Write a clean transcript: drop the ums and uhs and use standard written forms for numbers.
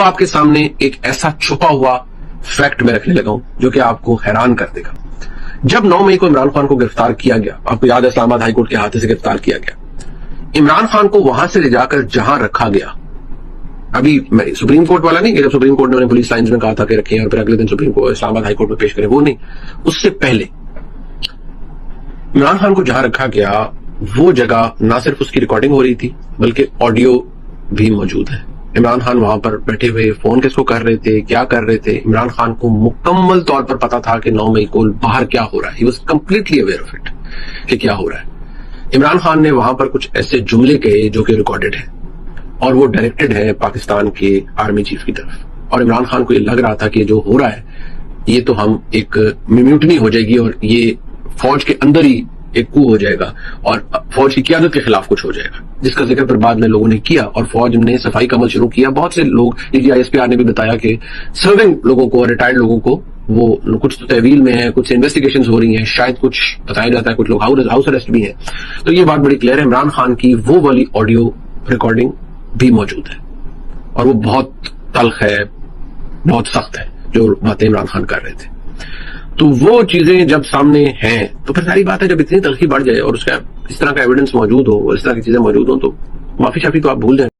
اب آپ کے سامنے ایک ایسا چھپا ہوا فیکٹ میں رکھنے لگا ہوں جو کہ آپ کو حیران کر دے گا. جب 9 مئی کو عمران خان کو گرفتار کیا گیا، آپ کو یاد ہے اسلام آباد ہائی کورٹ کے ہاتھے سے گرفتار کیا گیا، عمران خان کو وہاں سے لے جا کر جہاں رکھا گیا، ابھی سپریم کورٹ والا نہیں کہ جب سپریم کورٹ نے انہیں پولیس لائنز میں کہا تھا کہ رکھیں اور پھر اگلے دن سپریم کورٹ اسلام آباد ہائی کورٹ میں پیش کریں، وہ نہیں، اس سے پہلے عمران خان کو جہاں رکھا گیا وہ جگہ نہ صرف اس کی ریکارڈنگ ہو رہی تھی بلکہ آڈیو بھی موجود ہے. عمران خان وہاں پر بیٹھے ہوئے فون کس کو کر رہے تھے، کیا کر رہے تھے، عمران خان کو مکمل طور پر پتا تھا کہ 9 مئی کو باہر کیا ہو رہا ہے. He was completely aware of it کہ کیا ہو رہا ہے. عمران خان نے وہاں پر کچھ ایسے جملے کہے جو کہ ریکارڈڈ ہیں اور وہ ڈائریکٹڈ ہے پاکستان کے آرمی چیف کی طرف، اور عمران خان کو یہ لگ رہا تھا کہ جو ہو رہا ہے یہ تو ہم ایک میوٹنی ہو جائے گی اور یہ فوج کے اندر ہی ایک کو ہو جائے گا اور فوج کی قیادت کے خلاف کچھ ہو جائے گا، جس کا ذکر پھر بعد میں لوگوں نے کیا اور فوج نے صفائی کا عمل شروع کیا. بہت سے لوگ DGI نے بھی بتایا کہ سرونگ لوگوں کو، ریٹائرڈ لوگوں کو، وہ کچھ تحویل میں ہیں، کچھ انویسٹیگیشنز ہو رہی ہیں، شاید کچھ بتایا جاتا ہے، کچھ لوگ ہاؤس اریسٹ بھی ہیں. تو یہ بات بڑی کلیئر ہے، عمران خان کی وہ والی آڈیو ریکارڈنگ بھی موجود ہے اور وہ بہت تلخ ہے، بہت سخت ہے جو باتیں عمران خان کر رہے تھے. تو وہ چیزیں جب سامنے ہیں تو پھر ساری بات ہے، جب اتنی تلخی بڑھ جائے اور اس کا اس طرح کا ایویڈنس موجود ہو، اس طرح کی چیزیں موجود ہوں، تو معافی شافی تو آپ بھول جائیں.